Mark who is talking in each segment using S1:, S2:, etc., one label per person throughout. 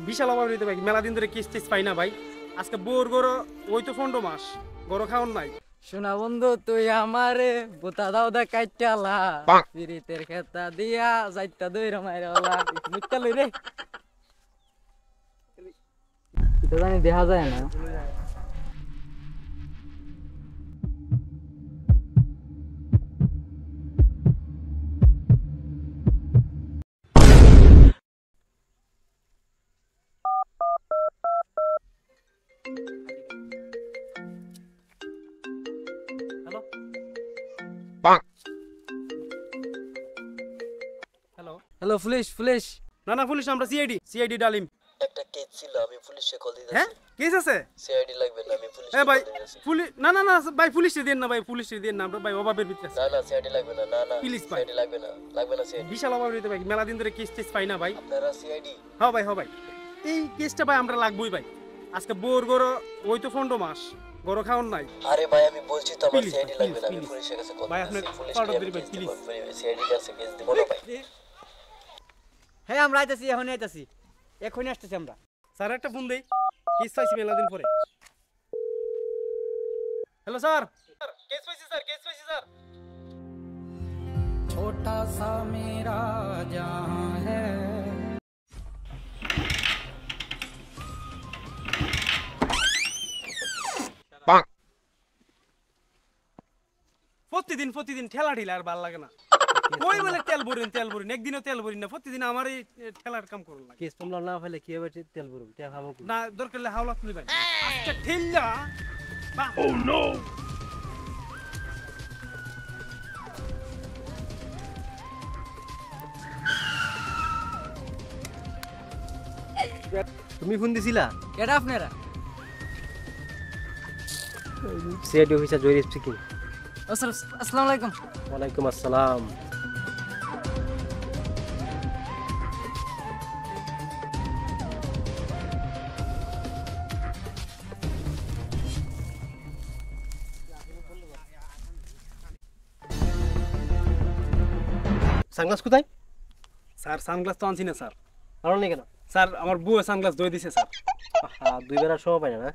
S1: বিশাল অভাব হইতে ভাই, মেলা দিন ধরে কিস টিস পাই না ভাই। আজকে বোর গরো ওই তো 15 মাস গরো খাওয়ার নাই।
S2: শোনা বন্ধু তুই আমারে বোতা দাও দা কাইটালা পিরিতের খেতা দিয়া যাইতা দইরা মাইরালা মিটটা লই রে এটা জানি দেখা যায় না।
S1: Hello hello
S2: hello police police
S1: না না পুলিশ, আমরা সিআইডি ডালিম।
S3: একটা কেস ছিল, আমি পুলিশে কল দিতেছি।
S1: হ্যাঁ কেস আছে?
S3: সিআইডি লাগবে না, আমি পুলিশে
S1: হ্যাঁ
S3: কল
S1: ভাই
S3: দিতেছি।
S1: পুলিশ, না না না ভাই পুলিশে দেন না ভাই, পুলিশে দেন না, আমরা ভাই অভাবের ভিতরে আছি।
S3: না না সিআইডি লাগবে না, না না
S1: Please ভাই।
S3: সিআইডি লাগবে না, লাগবে না সিআইডি।
S1: বিশাল অভাব হইতে ভাই, মেলা দিন ধরে কিস টিস পাই না ভাই।
S3: আপনারা সিআইডি?
S1: হ্যাঁ ভাই এই কেসটা ভাই আমরা লাগবই ভাই। আজকে বোর গরো ওই তো 15 মাস গরো খাওয়ার নাই।
S3: আরে ভাই আমি বলছি তো আমার
S1: Please,
S3: সিআইডি
S1: please,
S3: লাগবে না, আমি
S1: please।
S3: পুলিশের কাছে কল
S1: ভাই,
S3: দিতেছি।
S1: আপনার
S3: পুলিশ
S1: part of
S3: কি
S1: the
S3: আমি
S1: ভাই,
S3: কেস দিব?
S1: please।
S3: সিআইডি কাছে কেস দিব না ভাই।
S2: হ্যাঁ আমরা আইতাছি, এখন আইতাছি, এখনই আসতেছি আমরা।
S1: স্যার একটা ফোন দেই, কেস পাইছি মেলা দিন পরে। হ্যালো স্যার, কেস পাইছি স্যার, কেস পাইছি স্যার।
S2: छोटा सा मेरा जहां है
S1: প্রতিদিন ঠেলা ঢিলা আর ভাল লাগে না। ওই বলে তেল ভরিন একদিনও তেল ভরিন না, প্রতিদিন আমার এই ঠেলার কাম করুন লাগে।
S4: কেস তোমরা না ফেলে কি হবে তেল ভরুম তে খাবো কি
S1: না দরকার হলে হাওলা তুলি ভাই। আজকে ঠেলা ও নো।
S4: তুমি ফোন দিছিলা?
S2: এটা আপনারা
S4: সিআইডি অফিসার জয়ীর স্পিকিং।
S2: আসসালামু আলাইকুম।
S4: ওয়ালাইকুম আসসালাম। সানগ্লাস কোথায়?
S1: স্যার সানগ্লাস তো আনছি না স্যার।
S4: আনো নি কেন?
S1: স্যার আমার বউ সানগ্লাস ধুয়ে দিছে স্যার।
S4: হ্যাঁ দুই বেলা সময় পাই না।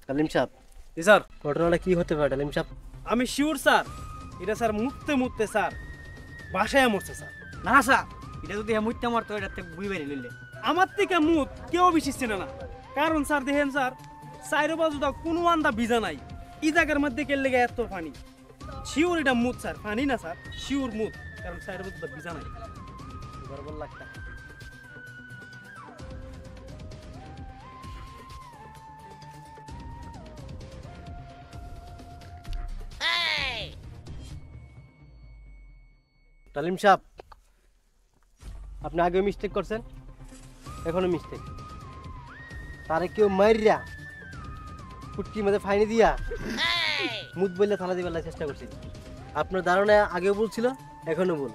S4: ডালিম সাহেব,
S1: জি স্যার।
S4: ঘটনাটা কি হতে পারে ডালিম সাহেব?
S1: আমি শিওর স্যার, এটা স্যার মুততে স্যার বাসায় মরছে স্যার।
S2: না স্যার, এটা যদি মুইতে মারতো এটাতে বুই বেরিয়ে লইলে
S1: আমার থেকে মুত কেউ বিশ্বাস ছিল না। কারণ স্যার দেখেন স্যার, চাইরো বাজুটা কোনো আন্দা ভিজা নাই, এই জায়গার মধ্যে কে লেগে এত পানি। শিওর এটা মুত স্যার, পানি না স্যার, শিওর মুত, কারণ চাইরো বাজুটা ভিজা নাই।
S4: গড়বড় লাগতা। ডালিম সাহেব, আপনি আগেও মিস্টেক করছেন, এখনো মিস্টেক। তারে কেউ মাইরিয়া ফুটকির মধ্যে ফাইনি দিয়া মুদ বললে থানা দিবার চেষ্টা করছি। আপনার ধারণা আগেও বলছিল, এখনো বল।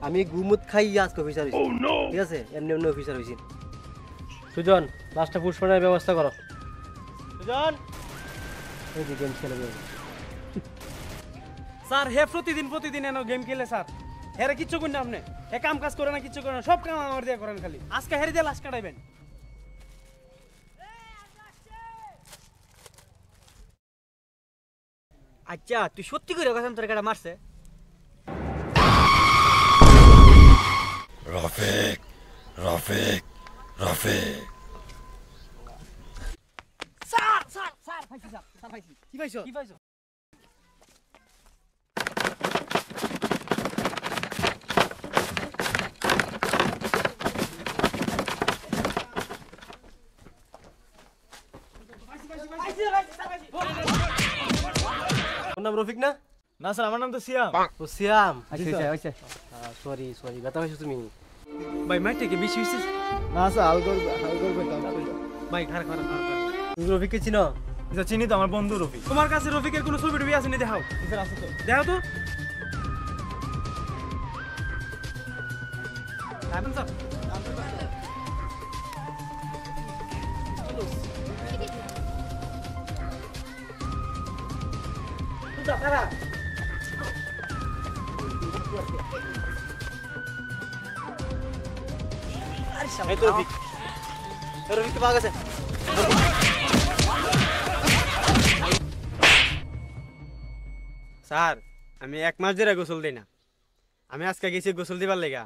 S4: আমি গুমুদ খাই আজকে অফিসার হয়েছি, ঠিক আছে? এমনি এমনি অফিসার হয়েছি। সুজন, লাস্টটা পুষ্পনের ব্যবস্থা করো। সুজন, এই যে গেম খেলে যাবে।
S1: স্যার হে প্রতিদিন এনে গেম খেলে স্যার। হেরে কিচ্ছু করেন না আপনি, হে কাম কাজ করে না, কিচ্ছু করে না, সব কাম আমার দিয়ে করেন খালি। আজকে হেরে দিয়ে লাশ কাটাইবেন।
S2: আচ্ছা তুই সত্যি করে কথা তোর কাটা মারছে?
S3: রফিক রফিক রফিক
S2: স্যার পাইছি স্যার পাইছি।
S1: কি পাইছো?
S4: তোর নাম রফিক না?
S1: না স্যার, আমার নাম তো সিয়াম।
S4: ও সিয়াম।
S2: আচ্ছা
S4: সরি ব্যথা পাইছো তুমি?
S1: ভাই মাইটে কি বেশি হইছে?
S2: না স্যার হালগর
S1: ভাই খারাপ।
S4: তুমি রফিককে চিনো?
S1: চিনি তো, আমার বন্ধু রফিক। তোমার কাছে রফিকের কোনো ছবি টবি আছে নি? দেখাও স্যার। আছে তো, দেখাও তো। স্যার
S4: এই তো রফিক রফিককে পাওয়া গেছে।
S1: স্যার আমি 1 মাস ধরে গোসল দিই না। আমি আজকে গেছি গোসল দিবার লেগা,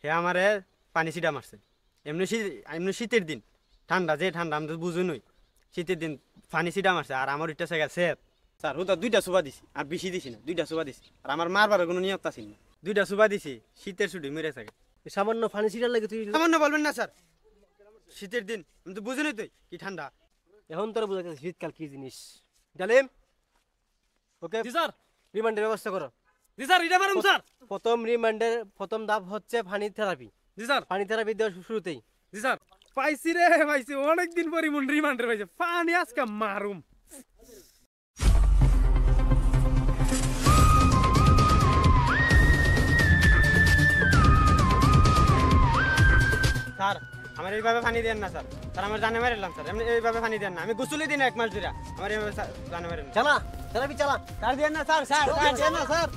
S1: হে আমারে পানি ছিটা মারছে। এমনি শীতের দিন, ঠান্ডা যে ঠান্ডা আমি তো বুঝুনই, শীতের দিন পানি ছিটা মারছে। আর আমার ইটা সেগা সেপ স্যার, হুদা 2টা সুবা দিছি, আর বেশি দিছি না, 2টা সুবা দিছি। আর আমার মারবার কোনো নিয়ত আছিল না, 2টা সুবা দিছি, শীতের ছুটি মেরে থাকে।
S4: এই সামান্য ফানি সিটার লাগে তুই
S1: সামান্য বলবেন না স্যার, শীতের দিন আমি তো বুঝুনই তুই কি ঠান্ডা।
S4: এখন তোরা বুঝা গেছে শীতকাল কি জিনিস। ডালিম ওকে
S1: জি স্যার,
S4: রিমান্ডের ব্যবস্থা করো।
S1: জি স্যার, এটা মারুন স্যার।
S4: প্রথম রিমান্ডের প্রথম ধাপ হচ্ছে ফানি থেরাপি।
S1: জি স্যার,
S4: ফানি থেরাপি দেওয়ার শুরুতেই
S1: জি স্যার। পাইছি রে পাইছি, অনেকদিন পরে মন রিমান্ডার পাইছে, পানি আজকে মারুম। স্যার আমার এইভাবে পানি দেন না স্যার, স্যার আমার জানে মারিলাম স্যার, এমনি এইভাবে পানি দেন না, আমি গোসলই দিন 1 মাস ধরে, আমার এইভাবে জানে মারেন
S4: চালা থেরাপি চালা।
S1: স্যার দেন না স্যার, স্যার দেন না স্যার।